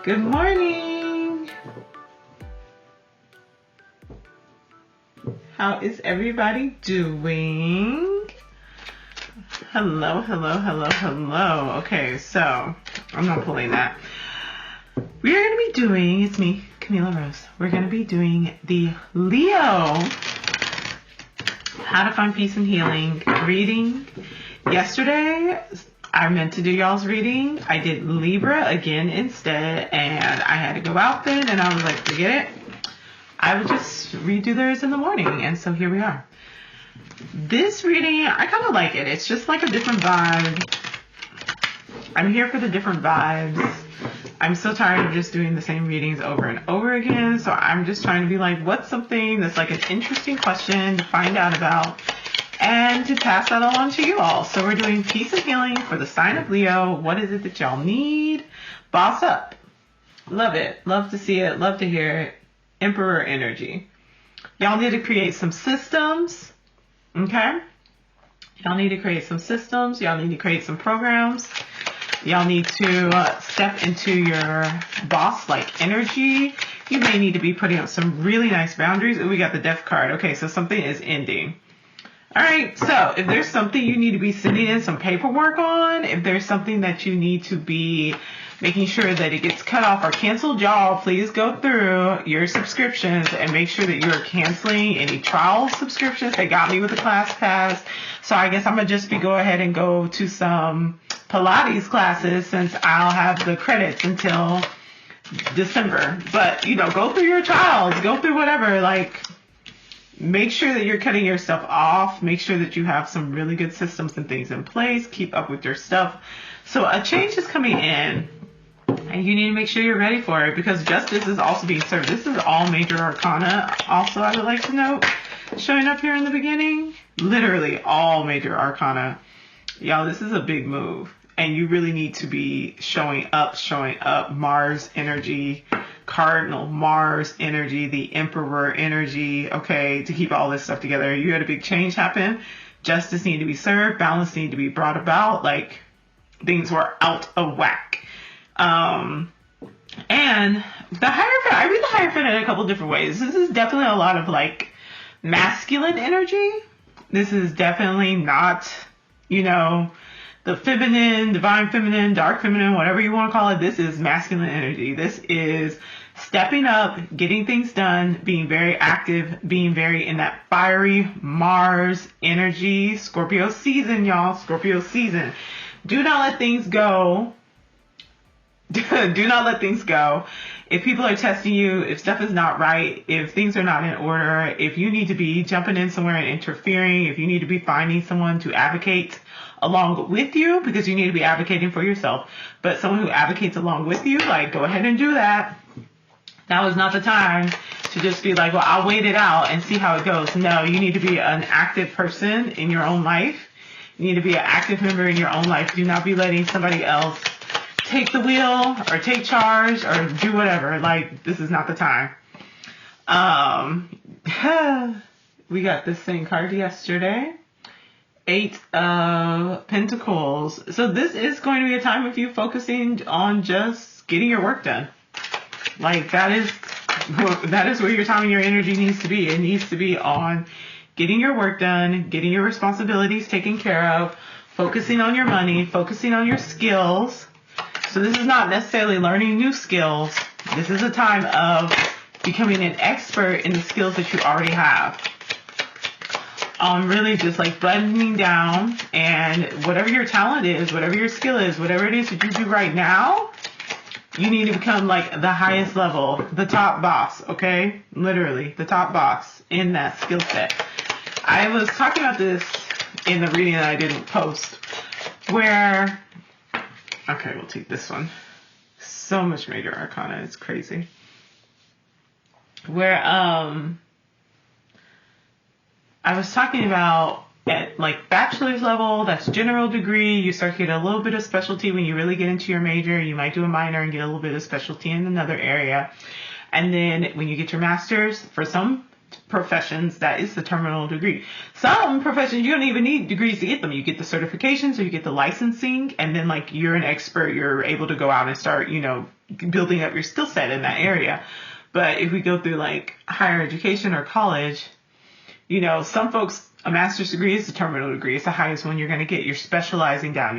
Good morning. How is everybody doing? Hello. Okay, so I'm not pulling that. We are going to be doing, it's me, Camila Rose. We're going to be doing the Leo How to Find Peace and Healing reading. Yesterday, I meant to do y'all's reading. I did Libra again instead, and I had to go out then, and I was like, forget it. I would just redo theirs in the morning, and so here we are. This reading, I kind of like it. It's just like a different vibe. I'm here for the different vibes. I'm so tired of just doing the same readings over and over again, so I'm just trying to be like, what's something that's like an interesting question to find out about and to pass that along to you all. So we're doing peace and healing for the sign of Leo. What is it that y'all need? Boss up. Love it. Love to see it. Love to hear it. Emperor energy. Y'all need to create some systems. Okay? Y'all need to create some systems. Y'all need to create some programs. Y'all need to step into your boss-like energy. You may need to be putting up some really nice boundaries. Ooh, we got the death card. Okay, so something is ending. All right, so if there's something you need to be sending in some paperwork on, if there's something that you need to be making sure that it gets cut off or canceled, y'all, please go through your subscriptions and make sure that you're canceling any trial subscriptions. They got me with the class pass. So I guess I'm going to just go ahead and go to some Pilates classes since I'll have the credits until December. But, go through your trials, go through whatever, make sure that you're cutting your stuff off. Make sure that you have some really good systems and things in place. Keep up with your stuff. So a change is coming in, and you need to make sure you're ready for it because justice is also being served. This is all major arcana. Also, I would like to note, showing up here in the beginning, literally all major arcana. Y'all, this is a big move, and you really need to be showing up. Mars energy, cardinal Mars energy, the emperor energy, okay, to keep all this stuff together. You had a big change happen. Justice needed to be served. Balance needed to be brought about. Things were out of whack. And the Hierophant, I read the Hierophant in a couple different ways. This is definitely a lot of masculine energy. This is definitely not, the feminine, divine feminine, dark feminine, whatever you want to call it. This is masculine energy. This is stepping up, getting things done, being very active, being very in that fiery Mars energy. Scorpio season, y'all. Scorpio season. Do not let things go. Do not let things go. If people are testing you, if stuff is not right, if things are not in order, if you need to be jumping in somewhere and interfering, if you need to be finding someone to advocate along with you, because you need to be advocating for yourself, but someone who advocates along with you, go ahead and do that. Now is not the time to just be well, I'll wait it out and see how it goes. No, you need to be an active person in your own life. You need to be an active member in your own life. Do not be letting somebody else take the wheel or take charge or do whatever. This is not the time. We got this same card yesterday. 8 of Pentacles. So this is going to be a time of you focusing on just getting your work done. That is where your time and your energy needs to be. It needs to be on getting your work done, getting your responsibilities taken care of, focusing on your money, focusing on your skills. So this is not necessarily learning new skills. This is a time of becoming an expert in the skills that you already have. Really just blending down, and whatever your talent is, whatever your skill is, whatever it is that you do right now, you need to become the highest level, the top boss, okay? Literally, the top boss in that skill set. I was talking about this in the reading that I didn't post, where, okay, we'll take this one. So much major arcana, it's crazy. Where, I was talking about at bachelor's level, that's general degree, you start to get a little bit of specialty when you really get into your major. You might do a minor and get a little bit of specialty in another area. And then when you get your master's, for some professions, that is the terminal degree. Some professions, you don't even need degrees to get them. You get the certifications or you get the licensing, and then like you're an expert, you're able to go out and start, building up your skill set in that area. But if we go through like higher education or college, some folks, a master's degree is the terminal degree. It's the highest one you're going to get. You're specializing down,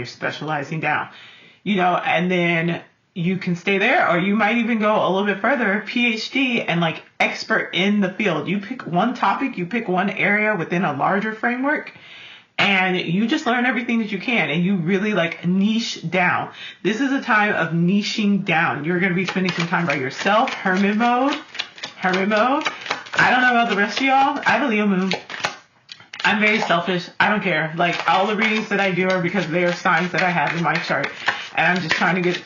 and then you can stay there, or you might even go a little bit further, PhD, and like expert in the field. You pick one topic, you pick one area within a larger framework, and you just learn everything that you can, and you really like niche down. This is a time of niching down. You're going to be spending some time by yourself, hermit mode. I don't know about the rest of y'all. I have a Leo moon. I'm very selfish. I don't care. Like, all the readings that I do are because they are signs that I have in my chart. And I'm just trying to get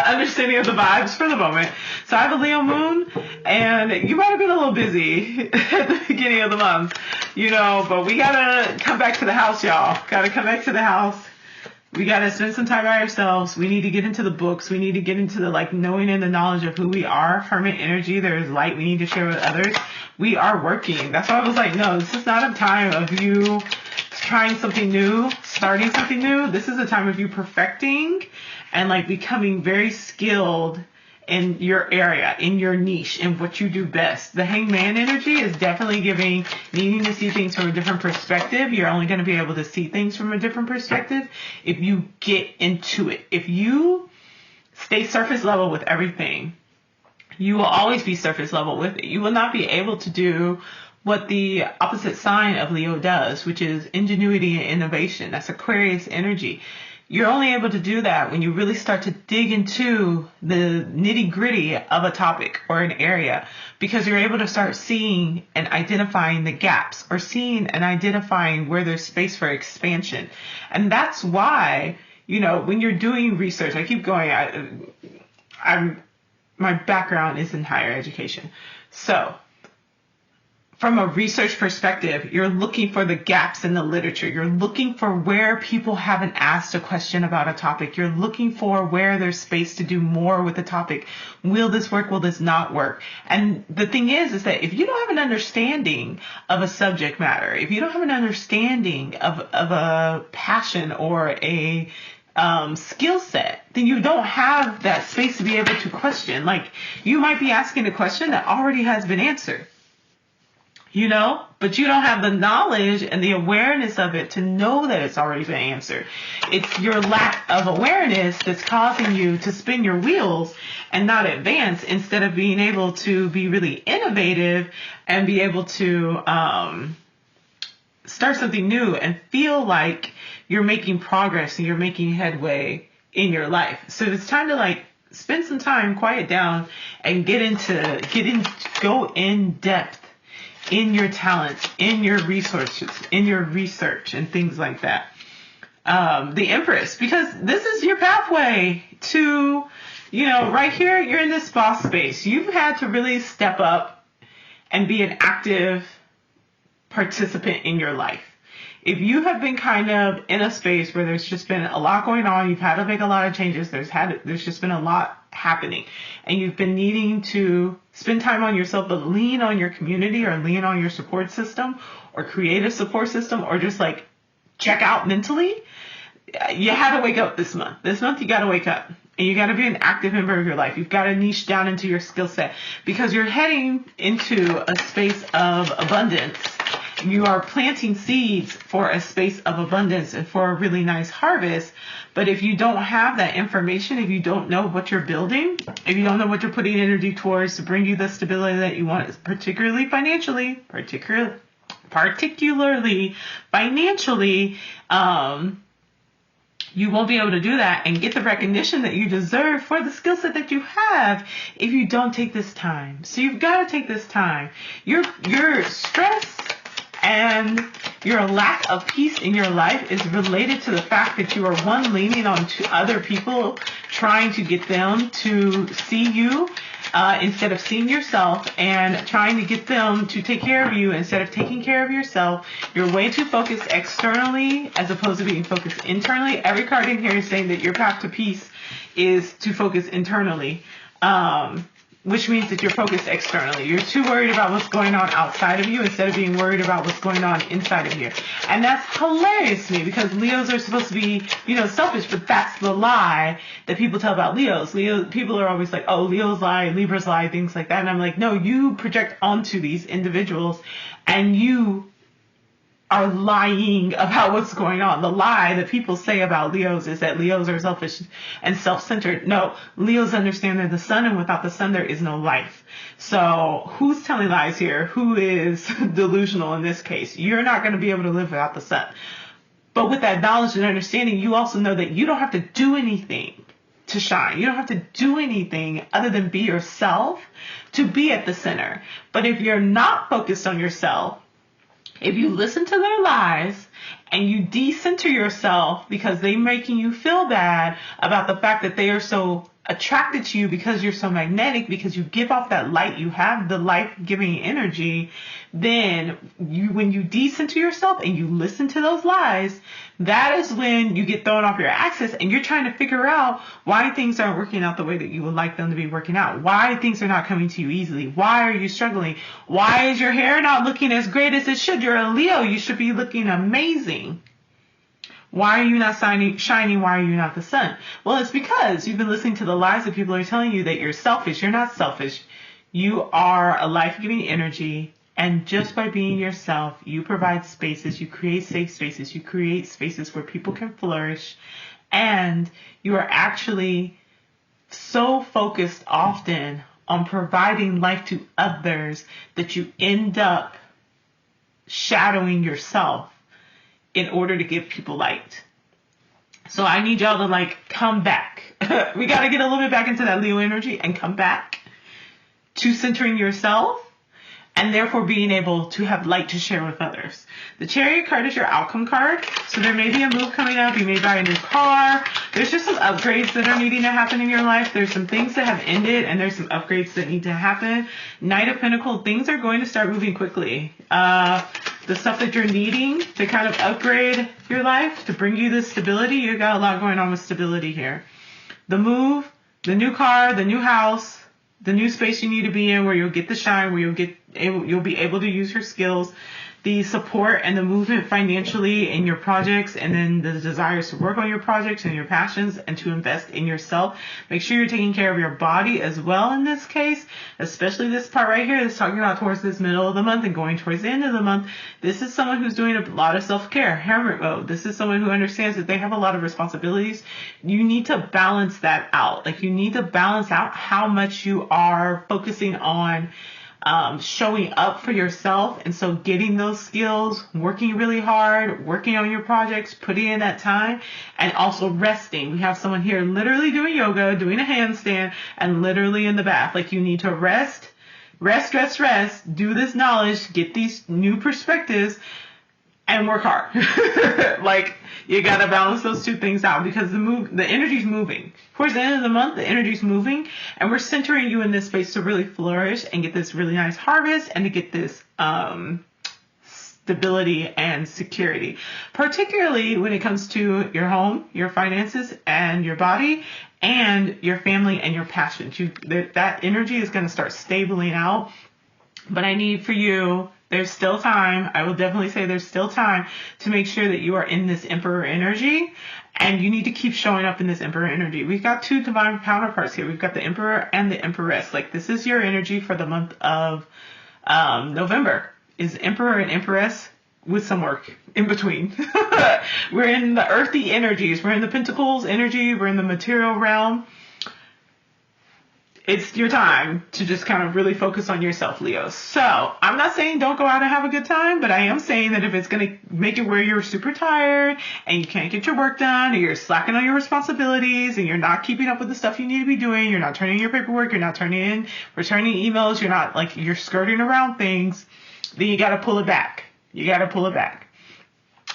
understanding of the vibes for the moment. So I have a Leo moon, and you might have been a little busy at the beginning of the month, but we gotta come back to the house, y'all. Gotta come back to the house. We gotta spend some time by ourselves. We need to get into the books. We need to get into the knowing and the knowledge of who we are. Hermit energy. There is light we need to share with others. We are working. That's why I was like, no, this is not a time of you trying something new, starting something new. This is a time of you perfecting and becoming very skilled in your area, in your niche, in what you do best. The hangman energy is definitely needing to see things from a different perspective. You're only going to be able to see things from a different perspective if you get into it. If you stay surface level with everything, you will always be surface level with it. You will not be able to do what the opposite sign of Leo does, which is ingenuity and innovation. That's Aquarius energy. You're only able to do that when you really start to dig into the nitty gritty of a topic or an area, because you're able to start seeing and identifying the gaps, or seeing and identifying where there's space for expansion. And that's why, when you're doing research, I keep going, my background is in higher education. So from a research perspective, you're looking for the gaps in the literature. You're looking for where people haven't asked a question about a topic. You're looking for where there's space to do more with the topic. Will this work? Will this not work? And the thing is that if you don't have an understanding of a subject matter, if you don't have an understanding of a passion or a skill set, then you don't have that space to be able to question. Like, you might be asking a question that already has been answered, but you don't have the knowledge and the awareness of it to know that it's already been answered. It's your lack of awareness that's causing you to spin your wheels and not advance, instead of being able to be really innovative and be able to start something new and feel like you're making progress and you're making headway in your life. So it's time to spend some time, quiet down, and go in depth in your talents, in your resources, in your research, and things like that. The Empress, because this is your pathway to, right here, you're in this boss space. You've had to really step up and be an active participant in your life. If you have been kind of in a space where there's just been a lot going on, you've had to make a lot of changes, there's just been a lot happening, and you've been needing to spend time on yourself, but lean on your community or lean on your support system or create a support system, or just check out mentally, you had to wake up this month. This month you got to wake up, and you got to be an active member of your life. You've got to niche down into your skill set, because you're heading into a space of abundance. You are planting seeds for a space of abundance and for a really nice harvest. But if you don't have that information, if you don't know what you're building, if you don't know what you're putting energy towards to bring you the stability that you want, particularly financially, you won't be able to do that and get the recognition that you deserve for the skill set that you have if you don't take this time. So you've got to take this time. Your stress and your lack of peace in your life is related to the fact that you are leaning on to other people, trying to get them to see you instead of seeing yourself, and trying to get them to take care of you instead of taking care of yourself. You're way too focused externally as opposed to being focused internally. Every card in here is saying that your path to peace is to focus internally. which means that you're focused externally. You're too worried about what's going on outside of you instead of being worried about what's going on inside of you. And that's hilarious to me because Leos are supposed to be, selfish, but that's the lie that people tell about Leos. People are always like, oh, Leos lie, Libras lie, things like that. And I'm like, no, you project onto these individuals and you are lying about what's going on. The lie that people say about Leos is that Leos are selfish and self-centered. No, Leos understand they're the sun, and without the sun, there is no life. So who's telling lies here? Who is delusional in this case? You're not going to be able to live without the sun. But with that knowledge and understanding, you also know that you don't have to do anything to shine. You don't have to do anything other than be yourself to be at the center. But if you're not focused on yourself, if you listen to their lies and you decenter yourself because they're making you feel bad about the fact that they are so attracted to you because you're so magnetic, because you give off that light, you have the life-giving energy, then when you decenter yourself and you listen to those lies, that is when you get thrown off your axis and you're trying to figure out why things aren't working out the way that you would like them to be working out. Why things are not coming to you easily. Why are you struggling? Why is your hair not looking as great as it should? You're a Leo. You should be looking amazing. Why are you not shining? Why are you not the sun? Well, it's because you've been listening to the lies that people are telling you that you're selfish. You're not selfish. You are a life-giving energy. And just by being yourself, you provide spaces, you create safe spaces, you create spaces where people can flourish. And you are actually so focused often on providing life to others that you end up shadowing yourself in order to give people light. So I need y'all to come back. We got to get a little bit back into that Leo energy and come back to centering yourself and therefore being able to have light to share with others. The Chariot card is your outcome card. So there may be a move coming up. You may buy a new car. There's just some upgrades that are needing to happen in your life. There's some things that have ended and there's some upgrades that need to happen. Knight of Pentacles, things are going to start moving quickly. The stuff that you're needing to kind of upgrade your life, to bring you this stability, you got a lot going on with stability here. The move, the new car, the new house, the new space you need to be in where you'll get the shine, where you'll be able to use your skills, the support and the movement financially in your projects, and then the desires to work on your projects and your passions and to invest in yourself. Make sure you're taking care of your body as well in this case, especially this part right here that's talking about towards this middle of the month and going towards the end of the month. This is someone who's doing a lot of self-care. Hermit mode. This is someone who understands that they have a lot of responsibilities. You need to balance that out. You need to balance out how much you are focusing on showing up for yourself. And so getting those skills, working really hard, working on your projects, putting in that time, and also resting. We have someone here literally doing yoga, doing a handstand, and literally in the bath. You need to rest, do this knowledge, get these new perspectives, and work hard. You got to balance those two things out because the energy's moving. Towards the end of the month, the energy's moving, and we're centering you in this space to really flourish and get this really nice harvest and to get this stability and security, particularly when it comes to your home, your finances, and your body, and your family and your passions. That energy is going to start stabling out. But I need for you, there's still time. I will definitely say there's still time to make sure that you are in this Emperor energy, and you need to keep showing up in this Emperor energy. We've got two divine counterparts here. We've got the Emperor and the Empress. This is your energy for the month of November, is Emperor and Empress with some work in between. We're in the earthy energies. We're in the Pentacles energy. We're in the material realm. It's your time to just kind of really focus on yourself, Leo. So I'm not saying don't go out and have a good time, but I am saying that if it's going to make it where you're super tired and you can't get your work done, or you're slacking on your responsibilities and you're not keeping up with the stuff you need to be doing, you're not turning in your paperwork, you're not returning emails, you're not you're skirting around things, then you got to pull it back. You got to pull it back.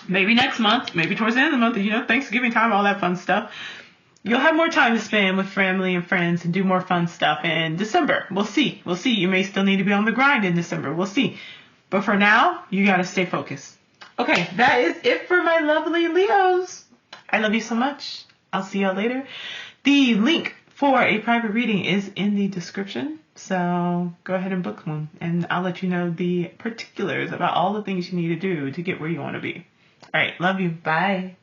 Maybe next month, maybe towards the end of the month, Thanksgiving time, all that fun stuff. You'll have more time to spend with family and friends and do more fun stuff in December. We'll see. You may still need to be on the grind in December. We'll see. But for now, you got to stay focused. Okay, that is it for my lovely Leos. I love you so much. I'll see y'all later. The link for a private reading is in the description. So go ahead and book one, and I'll let you know the particulars about all the things you need to do to get where you want to be. All right. Love you. Bye.